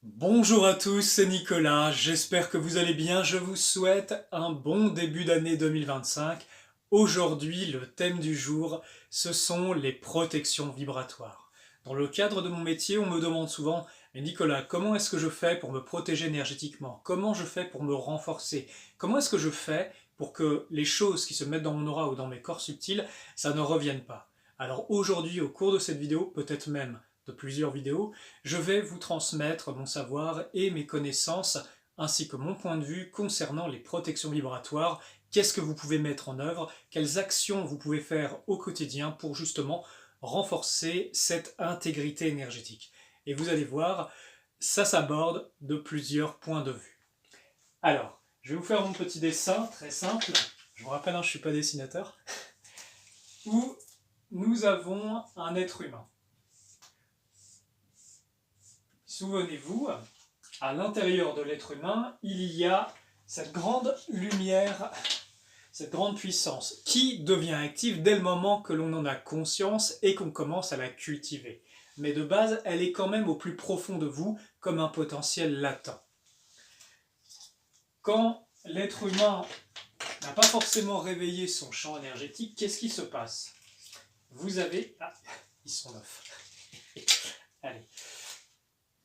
Bonjour à tous, c'est Nicolas, j'espère que vous allez bien, je vous souhaite un bon début d'année 2025. Aujourd'hui, le thème du jour, ce sont les protections vibratoires. Dans le cadre de mon métier, on me demande souvent, mais Nicolas, comment est-ce que je fais pour me protéger énergétiquement? Comment je fais pour me renforcer? Comment est-ce que je fais pour que les choses qui se mettent dans mon aura ou dans mes corps subtils, ça ne revienne pas? Alors aujourd'hui, au cours de cette vidéo, peut-être même de plusieurs vidéos, je vais vous transmettre mon savoir et mes connaissances, ainsi que mon point de vue concernant les protections vibratoires, qu'est-ce que vous pouvez mettre en œuvre, quelles actions vous pouvez faire au quotidien pour justement renforcer cette intégrité énergétique. Et vous allez voir, ça s'aborde de plusieurs points de vue. Alors, je vais vous faire mon petit dessin très simple, je vous rappelle, je ne suis pas dessinateur, où nous avons un être humain. Souvenez-vous, à l'intérieur de l'être humain, il y a cette grande lumière, cette grande puissance, qui devient active dès le moment que l'on en a conscience et qu'on commence à la cultiver. Mais de base, elle est quand même au plus profond de vous, comme un potentiel latent. Quand l'être humain n'a pas forcément réveillé son champ énergétique, qu'est-ce qui se passe? Vous avez... Ah, ils sont neufs. Allez.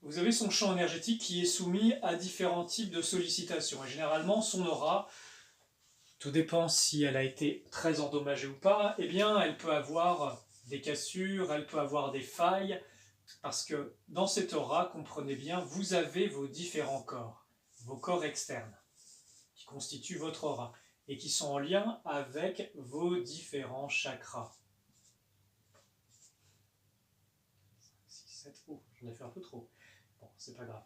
Vous avez son champ énergétique qui est soumis à différents types de sollicitations. Et généralement, son aura, tout dépend si elle a été très endommagée ou pas, eh bien, elle peut avoir des cassures, elle peut avoir des failles, parce que dans cette aura, comprenez bien, vous avez vos différents corps, vos corps externes, qui constituent votre aura, et qui sont en lien avec vos différents chakras. 6, 7, oh, j'en ai fait un peu trop. Bon, c'est pas grave.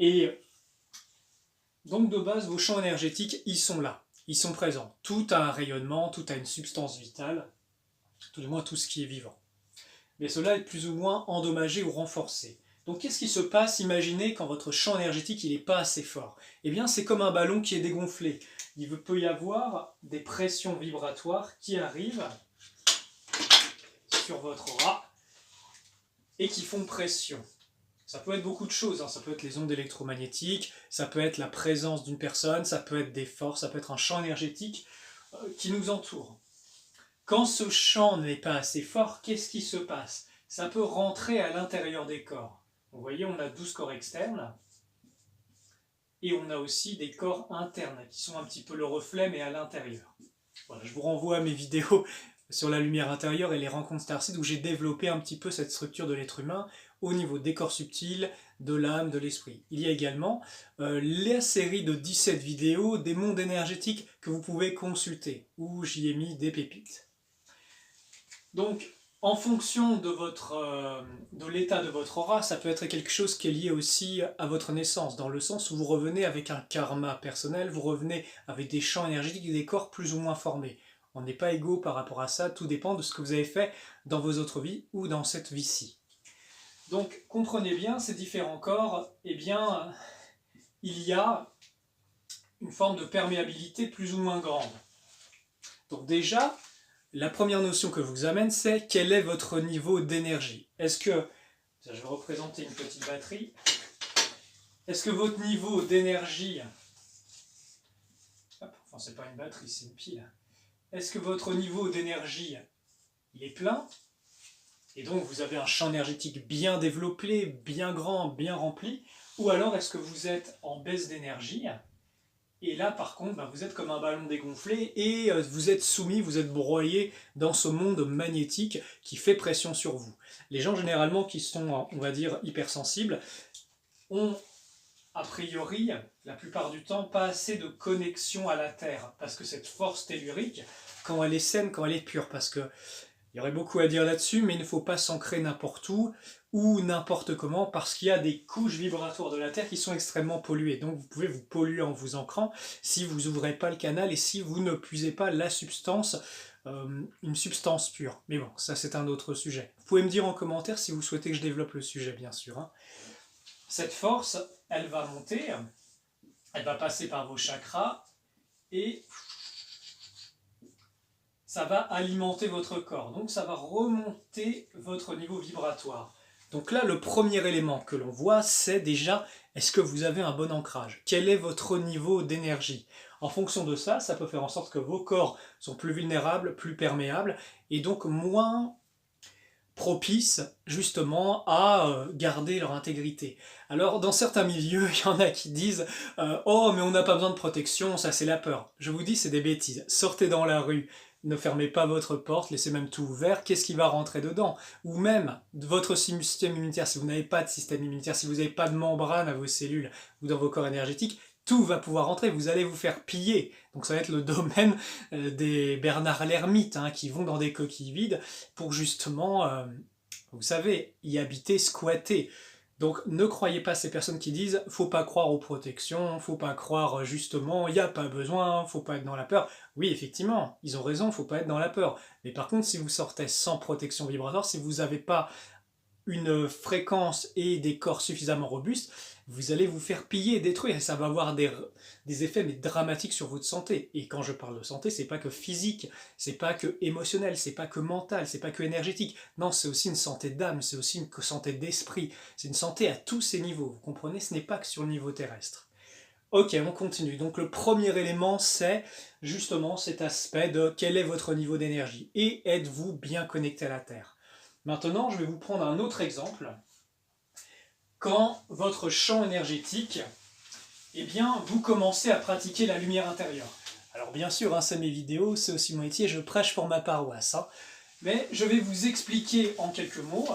Et donc de base, vos champs énergétiques, ils sont là, ils sont présents. Tout a un rayonnement, tout a une substance vitale, tout du moins tout ce qui est vivant. Mais cela est plus ou moins endommagé ou renforcé. Donc qu'est-ce qui se passe, imaginez, quand votre champ énergétique n'est pas assez fort? Eh bien c'est comme un ballon qui est dégonflé. Il peut y avoir des pressions vibratoires qui arrivent sur votre aura et qui font pression. Ça peut être beaucoup de choses, ça peut être les ondes électromagnétiques, ça peut être la présence d'une personne, ça peut être des forces, ça peut être un champ énergétique qui nous entoure. Quand ce champ n'est pas assez fort, qu'est-ce qui se passe? Ça peut rentrer à l'intérieur des corps. Vous voyez, on a 12 corps externes, et on a aussi des corps internes, qui sont un petit peu le reflet, mais à l'intérieur. Voilà, je vous renvoie à mes vidéos sur la lumière intérieure et les rencontres Starseed, où j'ai développé un petit peu cette structure de l'être humain au niveau des corps subtils, de l'âme, de l'esprit. Il y a également la série de 17 vidéos des mondes énergétiques que vous pouvez consulter, où j'y ai mis des pépites. Donc, en fonction de l'état de votre aura, ça peut être quelque chose qui est lié aussi à votre naissance, dans le sens où vous revenez avec un karma personnel, vous revenez avec des champs énergétiques et des corps plus ou moins formés. On n'est pas égaux par rapport à ça, tout dépend de ce que vous avez fait dans vos autres vies ou dans cette vie-ci. Donc, comprenez bien, ces différents corps, eh bien, il y a une forme de perméabilité plus ou moins grande. Donc déjà, la première notion que je vous amène, c'est quel est votre niveau d'énergie. Est-ce que, je vais représenter une petite batterie, est-ce que votre niveau d'énergie, enfin c'est pas une batterie, c'est une pile, est-ce que votre niveau d'énergie, il est plein, et donc vous avez un champ énergétique bien développé, bien grand, bien rempli, ou alors est-ce que vous êtes en baisse d'énergie, et là, par contre, vous êtes comme un ballon dégonflé et vous êtes soumis, vous êtes broyé dans ce monde magnétique qui fait pression sur vous. Les gens, généralement, qui sont, on va dire, hypersensibles, ont, a priori, la plupart du temps, pas assez de connexion à la Terre. Parce que cette force tellurique, quand elle est saine, quand elle est pure, parce que il y aurait beaucoup à dire là-dessus, mais il ne faut pas s'ancrer n'importe où ou n'importe comment, parce qu'il y a des couches vibratoires de la Terre qui sont extrêmement polluées. Donc vous pouvez vous polluer en vous ancrant si vous n'ouvrez pas le canal et si vous ne puisez pas la substance, une substance pure. Mais bon, ça c'est un autre sujet. Vous pouvez me dire en commentaire si vous souhaitez que je développe le sujet, bien sûr. Cette force, elle va monter, elle va passer par vos chakras et ça va alimenter votre corps. Donc ça va remonter votre niveau vibratoire. Donc là, le premier élément que l'on voit, c'est déjà, est-ce que vous avez un bon ancrage? Quel est votre niveau d'énergie? En fonction de ça, ça peut faire en sorte que vos corps sont plus vulnérables, plus perméables, et donc moins propices justement à garder leur intégrité. Alors dans certains milieux, il y en a qui disent oh mais on n'a pas besoin de protection, ça c'est la peur. Je vous dis c'est des bêtises. Sortez dans la rue, ne fermez pas votre porte, laissez même tout ouvert, qu'est-ce qui va rentrer dedans? Ou même votre système immunitaire, si vous n'avez pas de système immunitaire, si vous n'avez pas de membrane à vos cellules ou dans vos corps énergétiques, tout va pouvoir rentrer, vous allez vous faire piller. Donc ça va être le domaine des Bernard l'ermite, hein, qui vont dans des coquilles vides pour justement, vous savez, y habiter, squatter. Donc ne croyez pas ces personnes qui disent faut pas croire aux protections, faut pas croire justement, il n'y a pas besoin, faut pas être dans la peur. Oui, effectivement, ils ont raison, faut pas être dans la peur. Mais par contre, si vous sortez sans protection vibratoire, si vous n'avez pas une fréquence et des corps suffisamment robustes, vous allez vous faire piller et détruire, et ça va avoir des effets mais dramatiques sur votre santé. Et quand je parle de santé, c'est pas que physique, c'est pas que émotionnel, c'est pas que mental, c'est pas que énergétique. Non, c'est aussi une santé d'âme, c'est aussi une santé d'esprit, c'est une santé à tous ces niveaux. Vous comprenez, ce n'est pas que sur le niveau terrestre. Ok, on continue. Donc le premier élément, c'est justement cet aspect de quel est votre niveau d'énergie et êtes-vous bien connecté à la Terre. Maintenant, je vais vous prendre un autre exemple. Quand votre champ énergétique, eh bien, vous commencez à pratiquer la lumière intérieure. Alors bien sûr, hein, c'est mes vidéos, c'est aussi mon métier, je prêche pour ma paroisse. Hein. Mais je vais vous expliquer en quelques mots,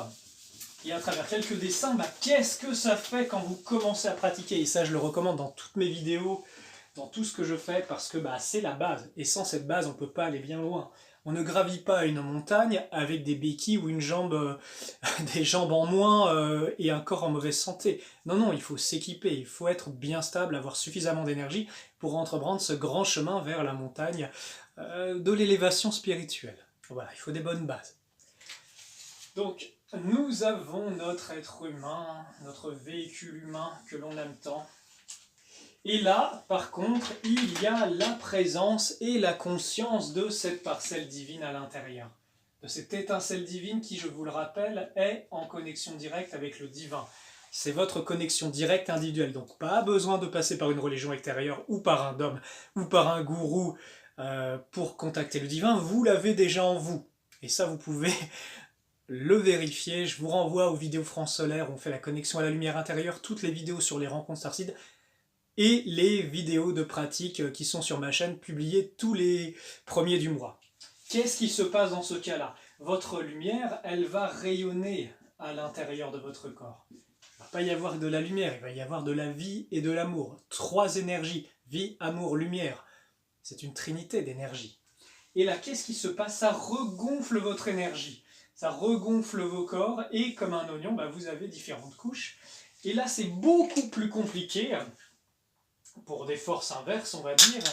et à travers quelques dessins, qu'est-ce que ça fait quand vous commencez à pratiquer. Et ça, je le recommande dans toutes mes vidéos, dans tout ce que je fais, parce que c'est la base. Et sans cette base, on ne peut pas aller bien loin. On ne gravit pas une montagne avec des béquilles ou une jambe, des jambes en moins et un corps en mauvaise santé. Non, non, il faut s'équiper, il faut être bien stable, avoir suffisamment d'énergie pour entreprendre ce grand chemin vers la montagne de l'élévation spirituelle. Voilà, il faut des bonnes bases. Donc, nous avons notre être humain, notre véhicule humain que l'on aime tant. Et là, par contre, il y a la présence et la conscience de cette parcelle divine à l'intérieur. De cette étincelle divine qui, je vous le rappelle, est en connexion directe avec le divin. C'est votre connexion directe individuelle. Donc pas besoin de passer par une religion extérieure ou par un dogme ou par un gourou pour contacter le divin. Vous l'avez déjà en vous. Et ça, vous pouvez le vérifier. Je vous renvoie aux vidéos France Solaire où on fait la connexion à la lumière intérieure, toutes les vidéos sur les rencontres Starseed, et les vidéos de pratique qui sont sur ma chaîne, publiées tous les premiers du mois. Qu'est-ce qui se passe dans ce cas-là? Votre lumière, elle va rayonner à l'intérieur de votre corps. Il ne va pas y avoir de la lumière, il va y avoir de la vie et de l'amour. 3 énergies, vie, amour, lumière. C'est une trinité d'énergie. Et là, qu'est-ce qui se passe? Ça regonfle votre énergie. Ça regonfle vos corps, et comme un oignon, vous avez différentes couches. Et là, c'est beaucoup plus compliqué, pour des forces inverses, on va dire,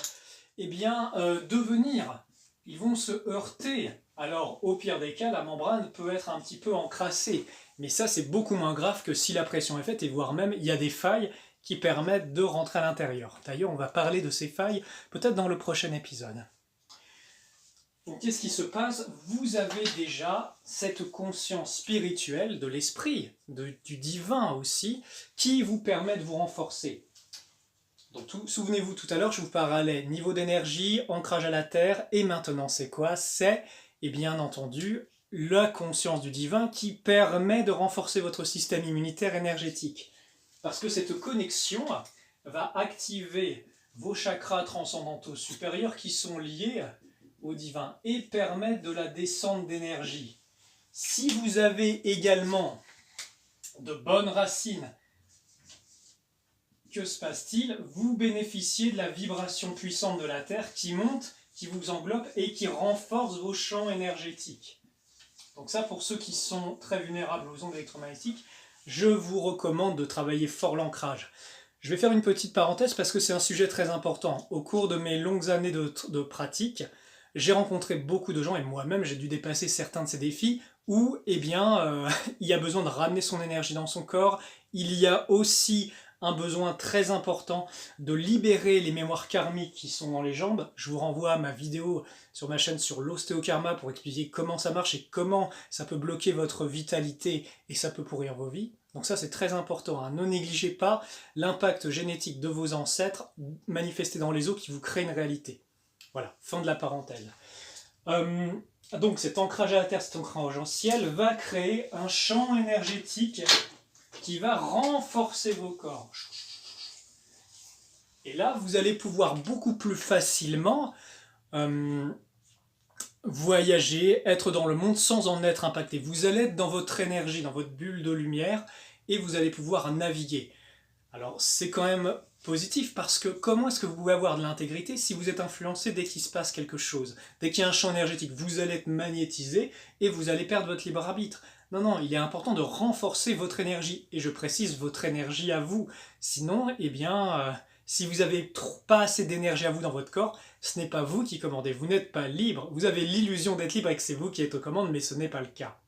de venir. Ils vont se heurter. Alors, au pire des cas, la membrane peut être un petit peu encrassée. Mais ça, c'est beaucoup moins grave que si la pression est faite, et voire même, il y a des failles qui permettent de rentrer à l'intérieur. D'ailleurs, on va parler de ces failles, peut-être dans le prochain épisode. Donc, qu'est-ce qui se passe? Vous avez déjà cette conscience spirituelle de l'esprit, du divin aussi, qui vous permet de vous renforcer. Donc, souvenez-vous, tout à l'heure, je vous parlais niveau d'énergie, ancrage à la terre, et maintenant, c'est quoi? C'est, et bien entendu, la conscience du divin qui permet de renforcer votre système immunitaire énergétique. Parce que cette connexion va activer vos chakras transcendantaux supérieurs qui sont liés au divin et permettre de la descente d'énergie. Si vous avez également de bonnes racines, que se passe-t-il? Vous bénéficiez de la vibration puissante de la Terre qui monte, qui vous englobe et qui renforce vos champs énergétiques. Donc ça, pour ceux qui sont très vulnérables aux ondes électromagnétiques, je vous recommande de travailler fort l'ancrage. Je vais faire une petite parenthèse parce que c'est un sujet très important. Au cours de mes longues années de pratique, j'ai rencontré beaucoup de gens, et moi-même j'ai dû dépasser certains de ces défis, où il y a besoin de ramener son énergie dans son corps. Il y a aussi un besoin très important de libérer les mémoires karmiques qui sont dans les jambes. Je vous renvoie à ma vidéo sur ma chaîne sur l'ostéokarma pour expliquer comment ça marche et comment ça peut bloquer votre vitalité et ça peut pourrir vos vies. Donc ça c'est très important, hein. Ne négligez pas l'impact génétique de vos ancêtres manifesté dans les os qui vous crée une réalité. Voilà, fin de la parenthèse. Donc cet ancrage à la terre, cet ancrage au ciel va créer un champ énergétique qui va renforcer vos corps. Et là, vous allez pouvoir beaucoup plus facilement voyager, être dans le monde sans en être impacté. Vous allez être dans votre énergie, dans votre bulle de lumière, et vous allez pouvoir naviguer. Alors c'est quand même positif parce que comment est-ce que vous pouvez avoir de l'intégrité si vous êtes influencé dès qu'il se passe quelque chose? Dès qu'il y a un champ énergétique, vous allez être magnétisé et vous allez perdre votre libre arbitre. Non, non, il est important de renforcer votre énergie, et je précise votre énergie à vous. Sinon, eh bien, si vous n'avez pas assez d'énergie à vous dans votre corps, ce n'est pas vous qui commandez, vous n'êtes pas libre. Vous avez l'illusion d'être libre et que c'est vous qui êtes aux commandes, mais ce n'est pas le cas.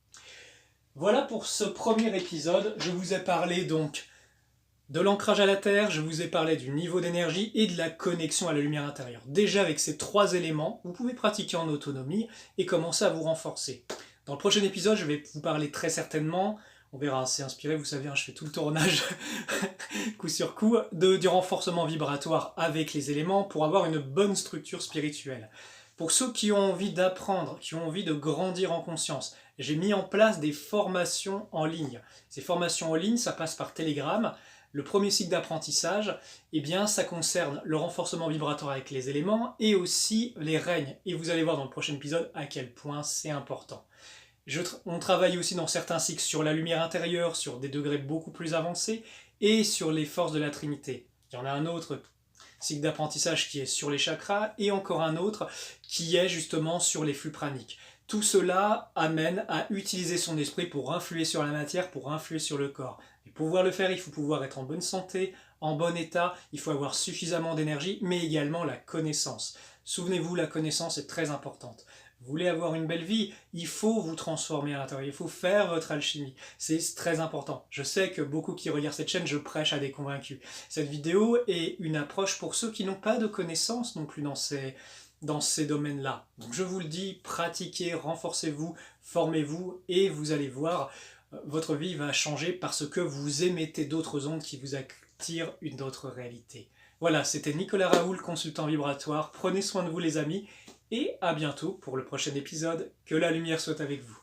Voilà pour ce premier épisode. Je vous ai parlé donc de l'ancrage à la terre, je vous ai parlé du niveau d'énergie et de la connexion à la lumière intérieure. Déjà avec ces 3 éléments, vous pouvez pratiquer en autonomie et commencer à vous renforcer. Dans le prochain épisode, je vais vous parler très certainement, on verra, c'est inspiré, vous savez, hein, je fais tout le tournage coup sur coup, du renforcement vibratoire avec les éléments pour avoir une bonne structure spirituelle. Pour ceux qui ont envie d'apprendre, qui ont envie de grandir en conscience, j'ai mis en place des formations en ligne. Ces formations en ligne, ça passe par Telegram. Le premier cycle d'apprentissage, eh bien, ça concerne le renforcement vibratoire avec les éléments et aussi les règnes. Et vous allez voir dans le prochain épisode à quel point c'est important. On travaille aussi dans certains cycles sur la lumière intérieure, sur des degrés beaucoup plus avancés, et sur les forces de la Trinité. Il y en a un autre cycle d'apprentissage qui est sur les chakras, et encore un autre qui est justement sur les flux praniques. Tout cela amène à utiliser son esprit pour influer sur la matière, pour influer sur le corps. Et pour pouvoir le faire, il faut pouvoir être en bonne santé, en bon état, il faut avoir suffisamment d'énergie, mais également la connaissance. Souvenez-vous, la connaissance est très importante. Vous voulez avoir une belle vie, il faut vous transformer à l'intérieur, il faut faire votre alchimie. C'est très important. Je sais que beaucoup qui regardent cette chaîne, je prêche à des convaincus. Cette vidéo est une approche pour ceux qui n'ont pas de connaissances non plus dans ces domaines-là. Donc je vous le dis, pratiquez, renforcez-vous, formez-vous et vous allez voir, votre vie va changer parce que vous émettez d'autres ondes qui vous attirent une autre réalité. Voilà, c'était Nicolas Raoul, consultant vibratoire. Prenez soin de vous les amis et à bientôt pour le prochain épisode. Que la lumière soit avec vous.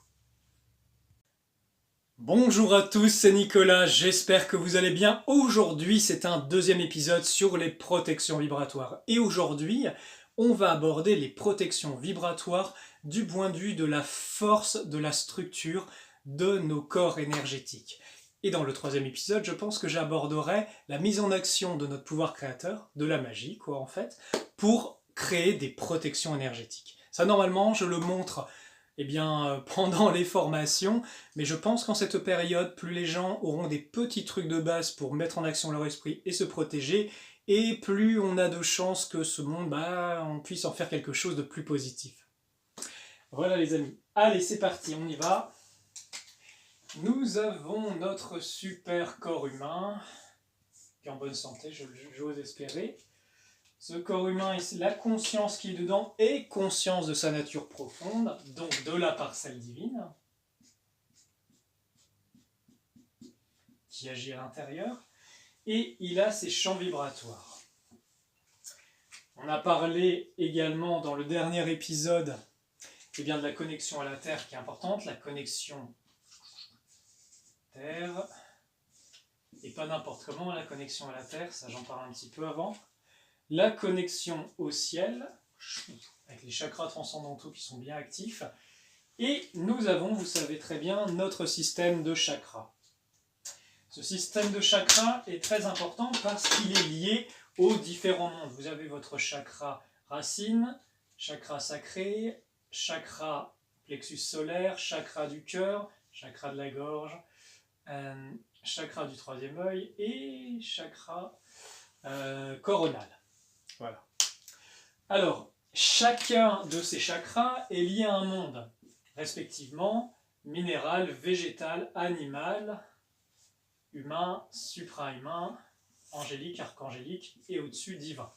Bonjour à tous, c'est Nicolas, j'espère que vous allez bien. Aujourd'hui, c'est un deuxième épisode sur les protections vibratoires. Et aujourd'hui, on va aborder les protections vibratoires du point de vue de la force de la structure de nos corps énergétiques. Et dans le troisième épisode, je pense que j'aborderai la mise en action de notre pouvoir créateur, de la magie, quoi en fait, pour créer des protections énergétiques. Ça, normalement, je le montre pendant les formations, mais je pense qu'en cette période, plus les gens auront des petits trucs de base pour mettre en action leur esprit et se protéger, et plus on a de chances que ce monde, on puisse en faire quelque chose de plus positif. Voilà les amis, allez c'est parti, on y va. Nous avons notre super corps humain, qui est en bonne santé, j'ose espérer. Ce corps humain, la conscience qui est dedans est conscience de sa nature profonde, donc de la parcelle divine, qui agit à l'intérieur, et il a ses champs vibratoires. On a parlé également dans le dernier épisode de la connexion à la Terre qui est importante, la connexion Terre, et pas n'importe comment, la connexion à la Terre, ça j'en parle un petit peu avant. La connexion au ciel, avec les chakras transcendantaux qui sont bien actifs. Et nous avons, vous savez très bien, notre système de chakras. Ce système de chakras est très important parce qu'il est lié aux différents mondes. Vous avez votre chakra racine, chakra sacré, chakra plexus solaire, chakra du cœur, chakra de la gorge, chakra du troisième œil et chakra coronal. Voilà. Alors, chacun de ces chakras est lié à un monde, respectivement minéral, végétal, animal, humain, suprahumain, angélique, archangélique, et au-dessus divin.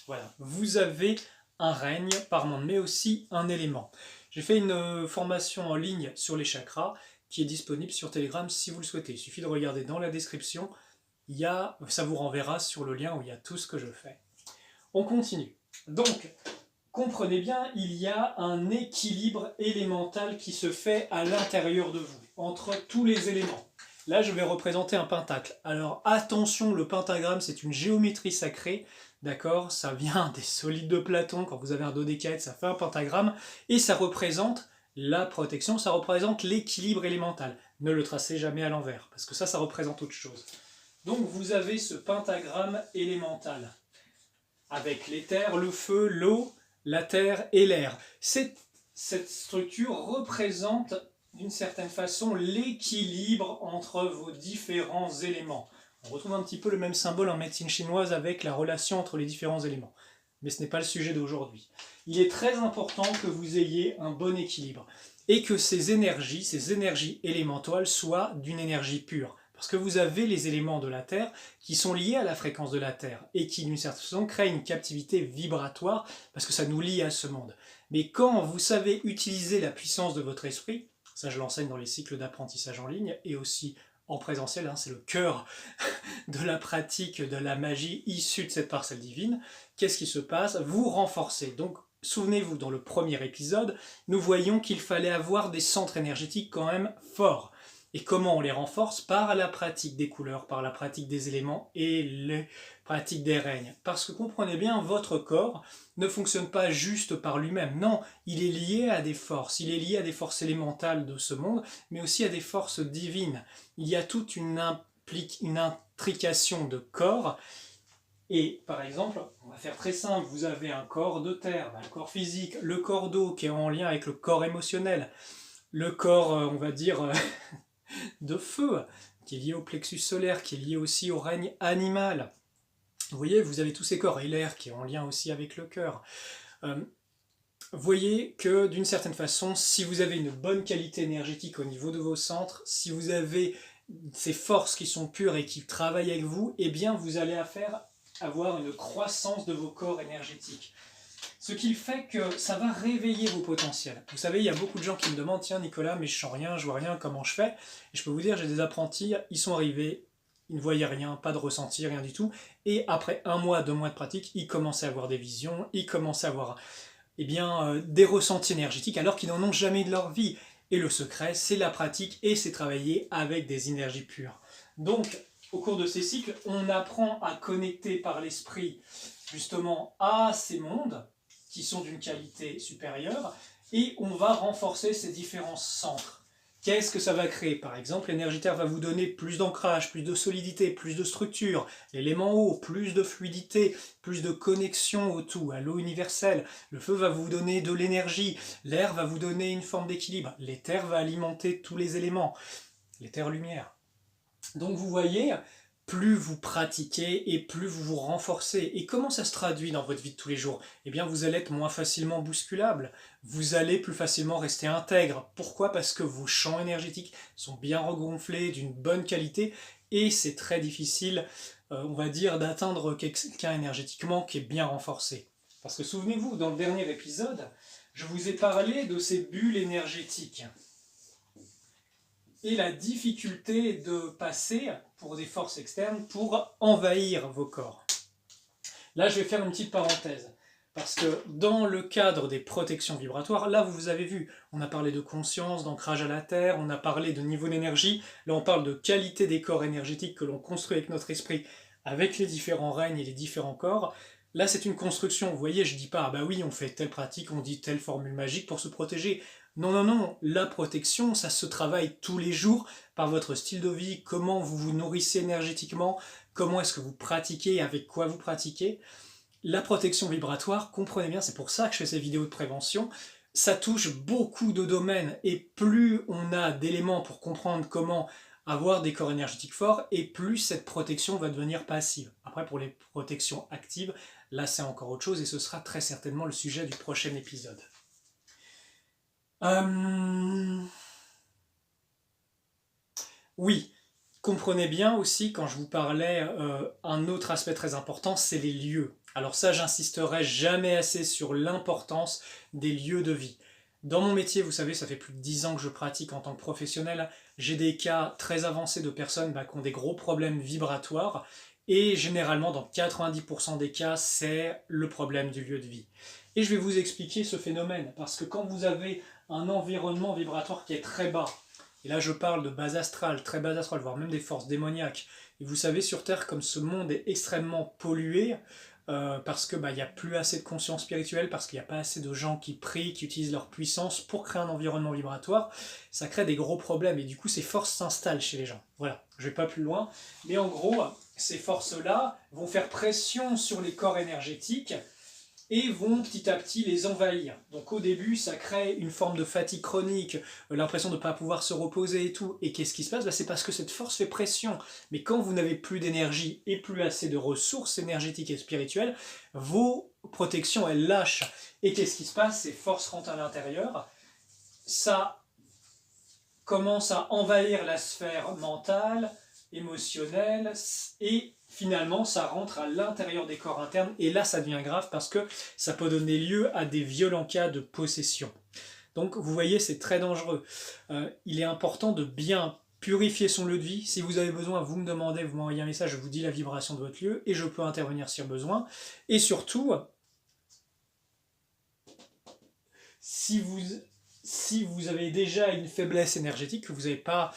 Voilà, vous avez un règne par monde, mais aussi un élément. J'ai fait une formation en ligne sur les chakras qui est disponible sur Telegram si vous le souhaitez. Il suffit de regarder dans la description, ça vous renverra sur le lien où il y a tout ce que je fais. On continue. Donc, comprenez bien, il y a un équilibre élémental qui se fait à l'intérieur de vous, entre tous les éléments. Là, je vais représenter un pentacle. Alors, attention, le pentagramme, c'est une géométrie sacrée, d'accord? Ça vient des solides de Platon, quand vous avez un dodécaèdre, ça fait un pentagramme, et ça représente la protection, ça représente l'équilibre élémental. Ne le tracez jamais à l'envers, parce que ça représente autre chose. Donc, vous avez ce pentagramme élémental, avec l'éther, le feu, l'eau, la terre et l'air. Cette structure représente d'une certaine façon l'équilibre entre vos différents éléments. On retrouve un petit peu le même symbole en médecine chinoise avec la relation entre les différents éléments. Mais ce n'est pas le sujet d'aujourd'hui. Il est très important que vous ayez un bon équilibre et que ces énergies élémentales soient d'une énergie pure. Parce que vous avez les éléments de la Terre qui sont liés à la fréquence de la Terre et qui, d'une certaine façon, créent une captivité vibratoire parce que ça nous lie à ce monde. Mais quand vous savez utiliser la puissance de votre esprit, ça je l'enseigne dans les cycles d'apprentissage en ligne et aussi en présentiel, c'est le cœur de la pratique de la magie issue de cette parcelle divine, qu'est-ce qui se passe? Vous renforcez. Donc, souvenez-vous, dans le premier épisode, nous voyions qu'il fallait avoir des centres énergétiques quand même forts. Et comment on les renforce? Par la pratique des couleurs, par la pratique des éléments et les pratiques des règnes. Parce que comprenez bien, votre corps ne fonctionne pas juste par lui-même. Non, il est lié à des forces. Il est lié à des forces élémentales de ce monde, mais aussi à des forces divines. Il y a toute une intrication de corps. Et par exemple, on va faire très simple, vous avez un corps de terre, un corps physique, le corps d'eau qui est en lien avec le corps émotionnel, le corps, on va dire, de feu, qui est lié au plexus solaire, qui est lié aussi au règne animal. Vous voyez, vous avez tous ces corps, et l'air qui est en lien aussi avec le cœur. Vous voyez que d'une certaine façon, si vous avez une bonne qualité énergétique au niveau de vos centres, si vous avez ces forces qui sont pures et qui travaillent avec vous, eh bien vous allez avoir une croissance de vos corps énergétiques. Ce qui fait que ça va réveiller vos potentiels. Vous savez, il y a beaucoup de gens qui me demandent « Tiens Nicolas, mais je sens rien, je vois rien, comment je fais ?» Et je peux vous dire, j'ai des apprentis, ils sont arrivés, ils ne voyaient rien, pas de ressenti, rien du tout. Et après 1 mois, 2 mois de pratique, ils commençaient à avoir des visions, ils commençaient à avoir des ressentis énergétiques alors qu'ils n'en ont jamais de leur vie. Et le secret, c'est la pratique et c'est travailler avec des énergies pures. Donc, au cours de ces cycles, on apprend à connecter par l'esprit justement à ces mondes qui sont d'une qualité supérieure et on va renforcer ces différents centres. Qu'est-ce que ça va créer? Par exemple, l'énergie terre va vous donner plus d'ancrage, plus de solidité, plus de structure. L'élément eau, plus de fluidité, plus de connexion au tout, à l'eau universelle. Le feu va vous donner de l'énergie. L'air va vous donner une forme d'équilibre. L'éther va alimenter tous les éléments. L'éther-lumière. Donc vous voyez, plus vous pratiquez et plus vous vous renforcez. Et comment ça se traduit dans votre vie de tous les jours? Eh bien, vous allez être moins facilement bousculable. Vous allez plus facilement rester intègre. Pourquoi? Parce que vos champs énergétiques sont bien regonflés, d'une bonne qualité, et c'est très difficile, on va dire, d'atteindre quelqu'un énergétiquement qui est bien renforcé. Parce que souvenez-vous, dans le dernier épisode, je vous ai parlé de ces bulles énergétiques et la difficulté de passer pour des forces externes pour envahir vos corps. Là, je vais faire une petite parenthèse, parce que dans le cadre des protections vibratoires, là, vous avez vu, on a parlé de conscience, d'ancrage à la terre, on a parlé de niveau d'énergie, là, on parle de qualité des corps énergétiques que l'on construit avec notre esprit, avec les différents règnes et les différents corps. Là, c'est une construction, vous voyez, je ne dis pas, ah bah oui, on fait telle pratique, on dit telle formule magique pour se protéger. Non, non, non, la protection, ça se travaille tous les jours par votre style de vie, comment vous vous nourrissez énergétiquement, comment est-ce que vous pratiquez, avec quoi vous pratiquez. La protection vibratoire, comprenez bien, c'est pour ça que je fais ces vidéos de prévention, ça touche beaucoup de domaines, et plus on a d'éléments pour comprendre comment avoir des corps énergétiques forts, et plus cette protection va devenir passive. Après, pour les protections actives, là c'est encore autre chose, et ce sera très certainement le sujet du prochain épisode. Oui, Comprenez bien aussi, quand je vous parlais, un autre aspect très important, c'est les lieux. Alors ça, j'insisterai jamais assez sur l'importance des lieux de vie. Dans mon métier, vous savez, ça fait plus de 10 ans que je pratique en tant que professionnel. J'ai des cas très avancés de personnes qui ont des gros problèmes vibratoires. Et généralement, dans 90% des cas, c'est le problème du lieu de vie. Et je vais vous expliquer ce phénomène. Parce que quand vous avez un environnement vibratoire qui est très bas, et là je parle de base astrale, très base astrale, voire même des forces démoniaques, et vous savez, sur Terre, comme ce monde est extrêmement pollué, parce que il n'y a plus assez de conscience spirituelle, parce qu'il n'y a pas assez de gens qui prient, qui utilisent leur puissance pour créer un environnement vibratoire, ça crée des gros problèmes, et du coup ces forces s'installent chez les gens. Voilà, je vais pas plus loin, mais en gros, ces forces-là vont faire pression sur les corps énergétiques, et vont petit à petit les envahir. Donc au début, ça crée une forme de fatigue chronique, l'impression de ne pas pouvoir se reposer et tout. Et qu'est-ce qui se passe? C'est parce que cette force fait pression. Mais quand vous n'avez plus d'énergie et plus assez de ressources énergétiques et spirituelles, vos protections, elles lâchent. Et qu'est-ce qui se passe? Ces forces rentrent à l'intérieur, ça commence à envahir la sphère mentale, émotionnelle, et finalement ça rentre à l'intérieur des corps internes, et là ça devient grave parce que ça peut donner lieu à des violents cas de possession. Donc vous voyez, c'est très dangereux. Il est important de bien purifier son lieu de vie. Si vous avez besoin, vous me demandez, vous m'envoyez un message, je vous dis la vibration de votre lieu, et je peux intervenir si besoin. Et surtout, si vous avez déjà une faiblesse énergétique, que vous n'avez pas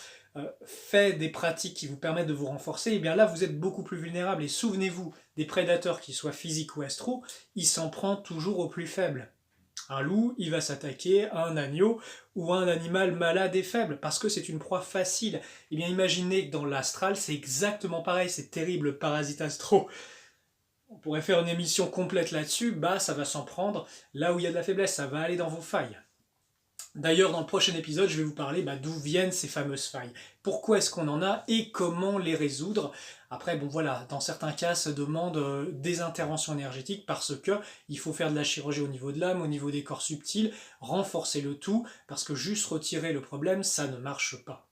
fait des pratiques qui vous permettent de vous renforcer, et bien là vous êtes beaucoup plus vulnérable. Et souvenez-vous, des prédateurs, qu'ils soient physiques ou astro, ils s'en prennent toujours aux plus faibles. Un loup, il va s'attaquer à un agneau ou à un animal malade et faible, parce que c'est une proie facile. Et bien imaginez que dans l'astral, c'est exactement pareil, c'est terrible, parasite astro. On pourrait faire une émission complète là-dessus, ça va s'en prendre là où il y a de la faiblesse, ça va aller dans vos failles. D'ailleurs, dans le prochain épisode, je vais vous parler d'où viennent ces fameuses failles. Pourquoi est-ce qu'on en a et comment les résoudre. Après, bon voilà, dans certains cas, ça demande des interventions énergétiques parce que il faut faire de la chirurgie au niveau de l'âme, au niveau des corps subtils, renforcer le tout, parce que juste retirer le problème, ça ne marche pas.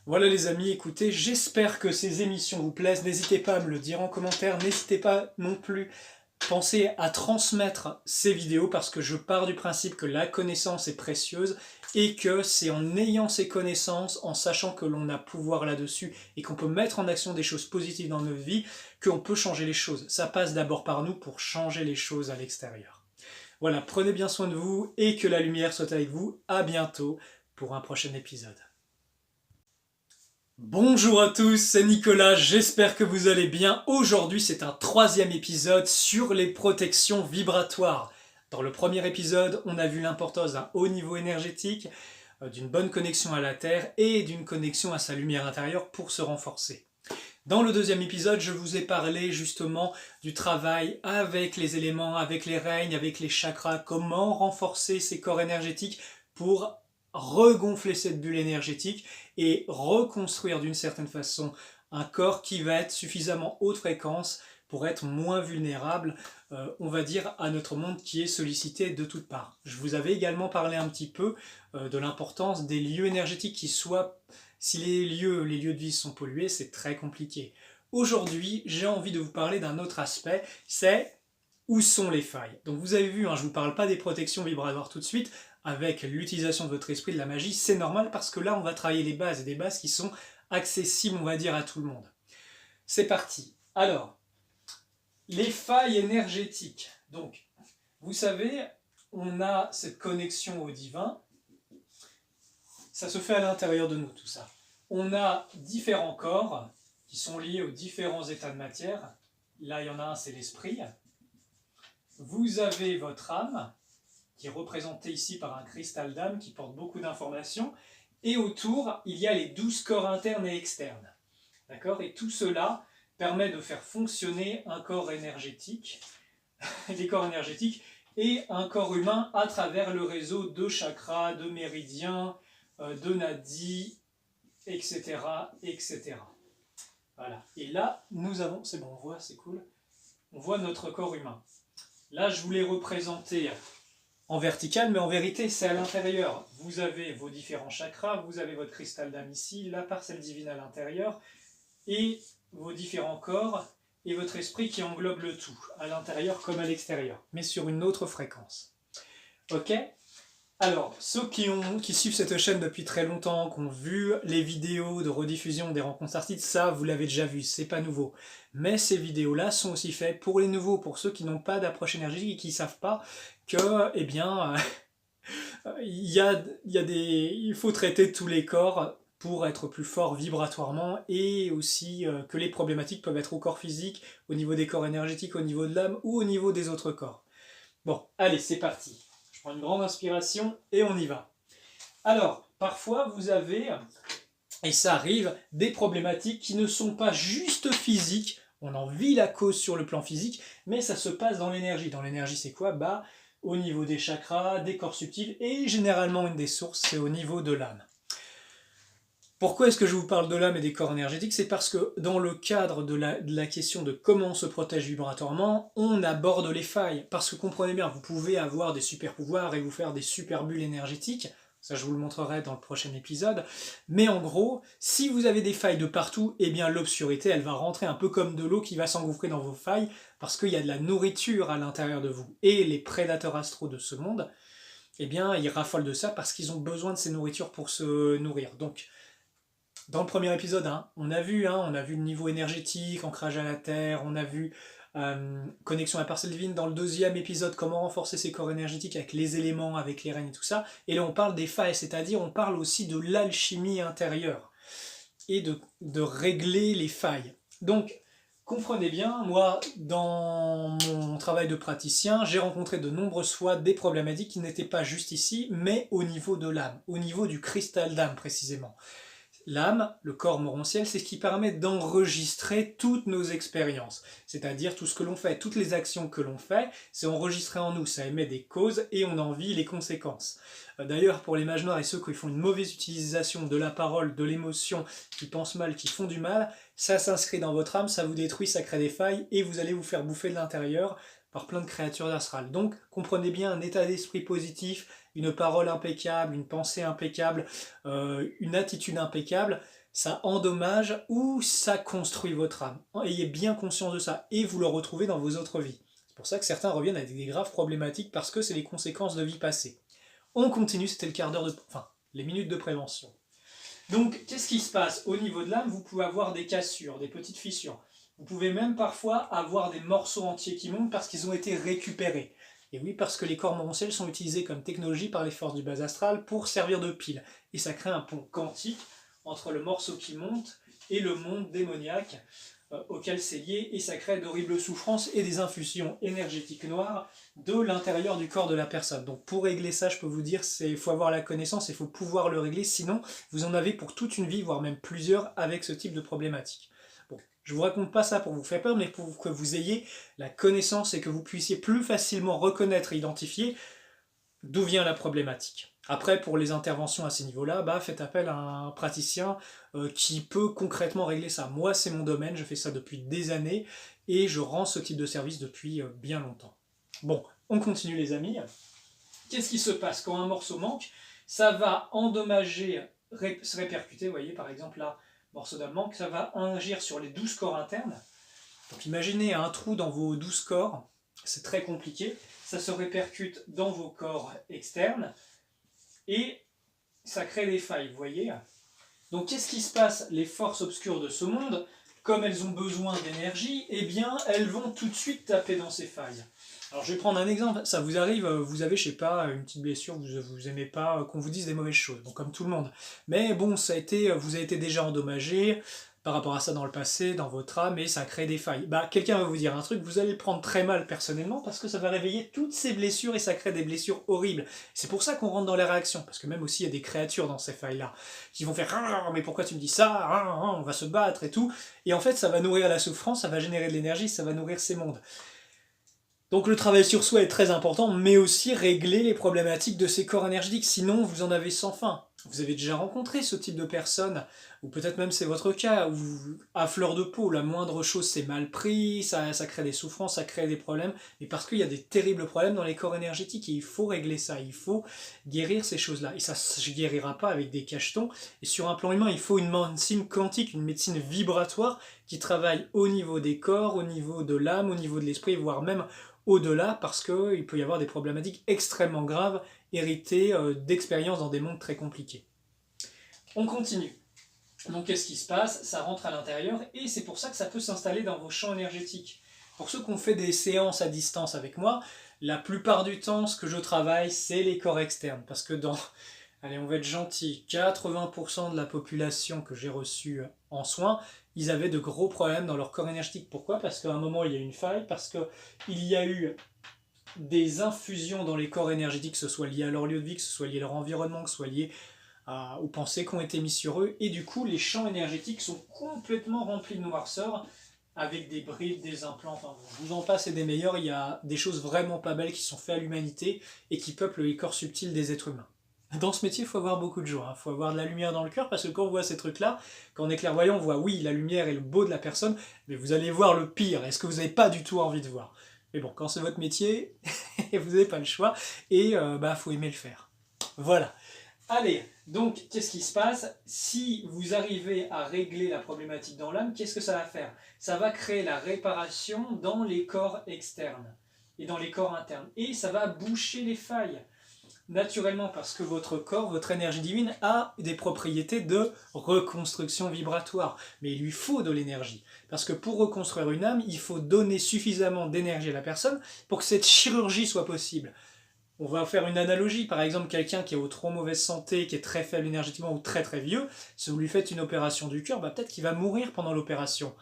Voilà les amis, écoutez, j'espère que ces émissions vous plaisent. N'hésitez pas à me le dire en commentaire, n'hésitez pas non plus pensez à transmettre ces vidéos, parce que je pars du principe que la connaissance est précieuse et que c'est en ayant ces connaissances, en sachant que l'on a pouvoir là-dessus et qu'on peut mettre en action des choses positives dans notre vie, qu'on peut changer les choses. Ça passe d'abord par nous pour changer les choses à l'extérieur. Voilà, prenez bien soin de vous et que la lumière soit avec vous. À bientôt pour un prochain épisode. Bonjour à tous, c'est Nicolas, j'espère que vous allez bien. Aujourd'hui, c'est un 3e épisode sur les protections vibratoires. Dans le premier épisode, on a vu l'importance d'un haut niveau énergétique, d'une bonne connexion à la Terre et d'une connexion à sa lumière intérieure pour se renforcer. Dans le 2e épisode, je vous ai parlé justement du travail avec les éléments, avec les règnes, avec les chakras, comment renforcer ces corps énergétiques pour regonfler cette bulle énergétique et reconstruire d'une certaine façon un corps qui va être suffisamment haute fréquence pour être moins vulnérable, on va dire, à notre monde qui est sollicité de toutes parts. Je vous avais également parlé un petit peu de l'importance des lieux énergétiques qui soient... Si les lieux de vie sont pollués, c'est très compliqué. Aujourd'hui, j'ai envie de vous parler d'un autre aspect, c'est où sont les failles. Donc vous avez vu, je ne vous parle pas des protections vibratoires tout de suite, avec l'utilisation de votre esprit, de la magie, c'est normal parce que là on va travailler les bases, et des bases qui sont accessibles, on va dire, à tout le monde. C'est parti. Alors, les failles énergétiques. Donc, vous savez, on a cette connexion au divin, ça se fait à l'intérieur de nous tout ça. On a différents corps qui sont liés aux différents états de matière. Là il y en a un, c'est l'esprit. Vous avez votre âme, qui est représenté ici par un cristal d'âme qui porte beaucoup d'informations, et autour, il y a les 12 corps internes et externes. D'accord? Et tout cela permet de faire fonctionner un corps énergétique, les corps énergétiques, et un corps humain à travers le réseau de chakras, de méridiens, de nadis, etc., etc. Voilà. Et là, nous avons... C'est bon, on voit, c'est cool. On voit notre corps humain. Là, je voulais représenter en vertical, mais en vérité, c'est à l'intérieur. Vous avez vos différents chakras, vous avez votre cristal d'âme ici, la parcelle divine à l'intérieur, et vos différents corps, et votre esprit qui englobe le tout, à l'intérieur comme à l'extérieur, mais sur une autre fréquence. Ok ? Alors, ceux qui suivent cette chaîne depuis très longtemps, qui ont vu les vidéos de rediffusion des rencontres artistiques, ça, vous l'avez déjà vu, c'est pas nouveau. Mais ces vidéos-là sont aussi faites pour les nouveaux, pour ceux qui n'ont pas d'approche énergétique et qui ne savent pas que, eh bien, il faut traiter tous les corps pour être plus fort vibratoirement, et aussi que les problématiques peuvent être au corps physique, au niveau des corps énergétiques, au niveau de l'âme ou au niveau des autres corps. Bon, allez, c'est parti. Je prends une grande inspiration et on y va. Alors, parfois vous avez, et ça arrive, des problématiques qui ne sont pas juste physiques. On en vit la cause sur le plan physique, mais ça se passe dans l'énergie. Dans l'énergie, c'est quoi ? Bah, au niveau des chakras, des corps subtils, et généralement une des sources, c'est au niveau de l'âme. Pourquoi est-ce que je vous parle de l'âme et des corps énergétiques ? C'est parce que dans le cadre de la question de comment on se protège vibratoirement, on aborde les failles. Parce que comprenez bien, vous pouvez avoir des super pouvoirs et vous faire des super bulles énergétiques, ça je vous le montrerai dans le prochain épisode, mais en gros, si vous avez des failles de partout, eh bien l'obscurité, elle va rentrer un peu comme de l'eau qui va s'engouffrer dans vos failles, parce qu'il y a de la nourriture à l'intérieur de vous. Et les prédateurs astraux de ce monde, eh bien ils raffolent de ça parce qu'ils ont besoin de ces nourritures pour se nourrir. Donc, dans le premier épisode, on a vu le niveau énergétique, ancrage à la terre, on a vu connexion à la parcelle divine. Dans le deuxième épisode, comment renforcer ses corps énergétiques avec les éléments, avec les règnes et tout ça. Et là, on parle des failles, c'est-à-dire on parle aussi de l'alchimie intérieure et de régler les failles. Donc, comprenez bien, moi, dans mon travail de praticien, j'ai rencontré de nombreuses fois des problématiques qui n'étaient pas juste ici, mais au niveau de l'âme, au niveau du cristal d'âme précisément. L'âme, le corps morontiel, c'est ce qui permet d'enregistrer toutes nos expériences. C'est-à-dire tout ce que l'on fait, toutes les actions que l'on fait, c'est enregistré en nous. Ça émet des causes et on en vit les conséquences. D'ailleurs, pour les mages noirs et ceux qui font une mauvaise utilisation de la parole, de l'émotion, qui pensent mal, qui font du mal, ça s'inscrit dans votre âme, ça vous détruit, ça crée des failles et vous allez vous faire bouffer de l'intérieur par plein de créatures astrales. Donc, comprenez bien, un état d'esprit positif, une parole impeccable, une pensée impeccable, une attitude impeccable, ça endommage ou ça construit votre âme. Ayez bien conscience de ça et vous le retrouvez dans vos autres vies. C'est pour ça que certains reviennent avec des graves problématiques parce que c'est les conséquences de vie passée. On continue, c'était le quart d'heure les minutes de prévention. Donc, qu'est-ce qui se passe ? Au niveau de l'âme, vous pouvez avoir des cassures, des petites fissures. Vous pouvez même parfois avoir des morceaux entiers qui montent parce qu'ils ont été récupérés. Et oui, parce que les corps morontiels sont utilisés comme technologie par les forces du bas astral pour servir de pile. Et ça crée un pont quantique entre le morceau qui monte et le monde démoniaque auquel c'est lié, et ça crée d'horribles souffrances et des infusions énergétiques noires de l'intérieur du corps de la personne. Donc pour régler ça, je peux vous dire, il faut avoir la connaissance, il faut pouvoir le régler, sinon vous en avez pour toute une vie, voire même plusieurs, avec ce type de problématique. Bon, je ne vous raconte pas ça pour vous faire peur, mais pour que vous ayez la connaissance et que vous puissiez plus facilement reconnaître et identifier d'où vient la problématique. Après, pour les interventions à ces niveaux-là, faites appel à un praticien qui peut concrètement régler ça. Moi, c'est mon domaine, je fais ça depuis des années et je rends ce type de service depuis bien longtemps. Bon, on continue les amis. Qu'est-ce qui se passe quand un morceau manque ? Ça va endommager, se répercuter, vous voyez par exemple là, morceau d'âme manque, ça va agir sur les 12 corps internes. Donc imaginez un trou dans vos 12 corps, c'est très compliqué, ça se répercute dans vos corps externes, et ça crée des failles, vous voyez. Donc qu'est-ce qui se passe ? Les forces obscures de ce monde, comme elles ont besoin d'énergie, eh bien elles vont tout de suite taper dans ces failles. Alors je vais prendre un exemple, ça vous arrive, vous avez, je sais pas, une petite blessure, vous aimez pas qu'on vous dise des mauvaises choses, bon, comme tout le monde. Mais bon, vous avez été déjà endommagé par rapport à ça dans le passé, dans votre âme, et ça crée des failles. Quelqu'un va vous dire un truc, vous allez le prendre très mal personnellement, parce que ça va réveiller toutes ces blessures, et ça crée des blessures horribles. C'est pour ça qu'on rentre dans les réactions, parce que même aussi il y a des créatures dans ces failles-là, qui vont faire « mais pourquoi tu me dis ça ? On va se battre et tout ». Et en fait, ça va nourrir la souffrance, ça va générer de l'énergie, ça va nourrir ces mondes. Donc le travail sur soi est très important, mais aussi régler les problématiques de ces corps énergétiques, sinon vous en avez sans fin. Vous avez déjà rencontré ce type de personne, ou peut-être même c'est votre cas, où à fleur de peau, la moindre chose c'est mal pris, ça crée des souffrances, ça crée des problèmes, et parce qu'il y a des terribles problèmes dans les corps énergétiques, et il faut régler ça, il faut guérir ces choses-là. Et ça ne se guérira pas avec des cachetons, et sur un plan humain, il faut une médecine quantique, une médecine vibratoire, qui travaille au niveau des corps, au niveau de l'âme, au niveau de l'esprit, voire même au-delà, parce qu'il peut y avoir des problématiques extrêmement graves héritées d'expériences dans des mondes très compliqués. On continue. Donc qu'est-ce qui se passe? Ça rentre à l'intérieur et c'est pour ça que ça peut s'installer dans vos champs énergétiques. Pour ceux qui ont fait des séances à distance avec moi, la plupart du temps, ce que je travaille, c'est les corps externes. Parce que allez, on va être gentil, 80% de la population que j'ai reçue en soins, ils avaient de gros problèmes dans leur corps énergétique. Pourquoi? Parce qu'à un moment, il y a eu une faille, parce qu'il y a eu des infusions dans les corps énergétiques, que ce soit lié à leur lieu de vie, que ce soit lié à leur environnement, que ce soit lié aux pensées qui ont été mises sur eux, et du coup les champs énergétiques sont complètement remplis de noirceur, avec des brides, des implants, enfin je vous en passe et des meilleurs, il y a des choses vraiment pas belles qui sont faites à l'humanité, et qui peuplent les corps subtils des êtres humains. Dans ce métier, il faut avoir beaucoup de joie, il faut avoir de la lumière dans le cœur, parce que quand on voit ces trucs-là, quand on est clairvoyant, on voit oui, la lumière et le beau de la personne, mais vous allez voir le pire, et ce que vous n'avez pas du tout envie de voir. Mais bon, quand c'est votre métier, vous n'avez pas le choix, et faut aimer le faire. Voilà. Allez, donc qu'est-ce qui se passe? Si vous arrivez à régler la problématique dans l'âme, qu'est-ce que ça va faire? Ça va créer la réparation dans les corps externes et dans les corps internes. Et ça va boucher les failles. Naturellement, parce que votre corps, votre énergie divine a des propriétés de reconstruction vibratoire. Mais il lui faut de l'énergie. Parce que pour reconstruire une âme, il faut donner suffisamment d'énergie à la personne pour que cette chirurgie soit possible. On va faire une analogie, par exemple quelqu'un qui est au trop mauvaise santé, qui est très faible énergétiquement ou très très vieux, si vous lui faites une opération du cœur, peut-être qu'il va mourir pendant l'opération.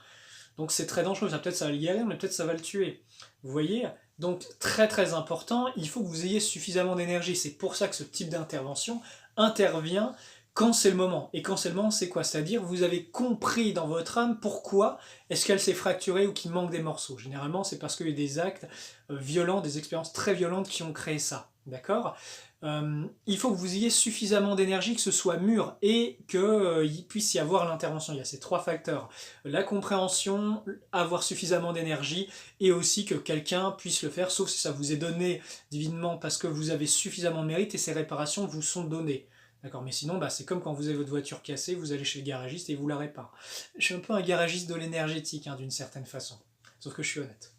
Donc c'est très dangereux, peut-être ça va le guérir, mais peut-être ça va le tuer. Vous voyez? Donc très très important, il faut que vous ayez suffisamment d'énergie. C'est pour ça que ce type d'intervention intervient quand c'est le moment. Et quand c'est le moment, c'est quoi? C'est-à-dire vous avez compris dans votre âme pourquoi est-ce qu'elle s'est fracturée ou qu'il manque des morceaux. Généralement, c'est parce qu'il y a eu des actes violents, des expériences très violentes qui ont créé ça. D'accord? Il faut que vous ayez suffisamment d'énergie, que ce soit mûr et qu'il puisse y avoir l'intervention. Il y a ces trois facteurs. La compréhension, avoir suffisamment d'énergie et aussi que quelqu'un puisse le faire, sauf si ça vous est donné divinement parce que vous avez suffisamment de mérite et ces réparations vous sont données. D'accord, mais sinon, c'est comme quand vous avez votre voiture cassée, vous allez chez le garagiste et il vous la répare. Je suis un peu un garagiste de l'énergétique, d'une certaine façon. Sauf que je suis honnête.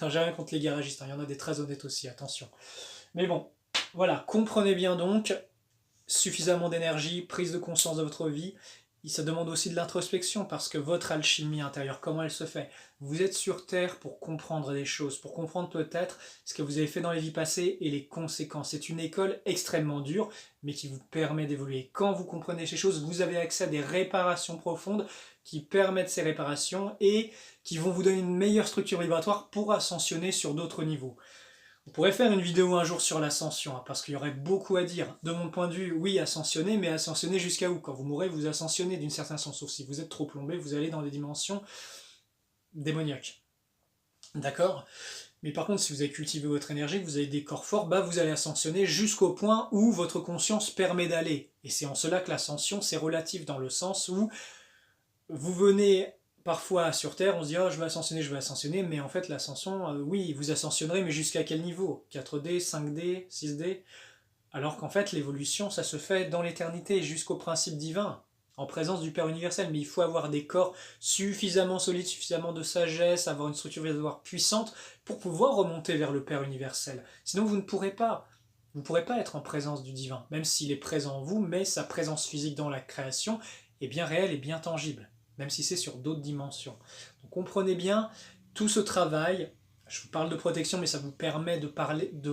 J'ai rien contre les garagistes, il y en a des très honnêtes aussi, attention. Mais bon, voilà, comprenez bien donc, suffisamment d'énergie, prise de conscience de votre vie, ça demande aussi de l'introspection, parce que votre alchimie intérieure, comment elle se fait? Vous êtes sur Terre pour comprendre des choses, pour comprendre peut-être ce que vous avez fait dans les vies passées et les conséquences. C'est une école extrêmement dure, mais qui vous permet d'évoluer. Quand vous comprenez ces choses, vous avez accès à des réparations profondes qui permettent ces réparations et qui vont vous donner une meilleure structure vibratoire pour ascensionner sur d'autres niveaux. On pourrait faire une vidéo un jour sur l'ascension, parce qu'il y aurait beaucoup à dire. De mon point de vue, oui, ascensionner, mais ascensionner jusqu'à où? Quand vous mourrez, vous ascensionnez d'une certaine façon, sauf si vous êtes trop plombé, vous allez dans des dimensions démoniaques. D'accord? Mais par contre, si vous avez cultivé votre énergie, que vous avez des corps forts, vous allez ascensionner jusqu'au point où votre conscience permet d'aller. Et c'est en cela que l'ascension, c'est relatif, dans le sens où vous venez... Parfois sur Terre, on se dit oh, je vais ascensionner, mais en fait l'ascension, oui, vous ascensionnerez, mais jusqu'à quel niveau? 4D, 5D, 6D? Alors qu'en fait l'évolution, ça se fait dans l'éternité, jusqu'au principe divin, en présence du Père universel. Mais il faut avoir des corps suffisamment solides, suffisamment de sagesse, avoir une structure vibratoire puissante pour pouvoir remonter vers le Père universel. Sinon vous ne pourrez pas. Vous ne pourrez pas être en présence du divin, même s'il est présent en vous, mais sa présence physique dans la création est bien réelle et bien tangible, même si c'est sur d'autres dimensions. Donc comprenez bien, tout ce travail, je vous parle de protection, mais ça vous permet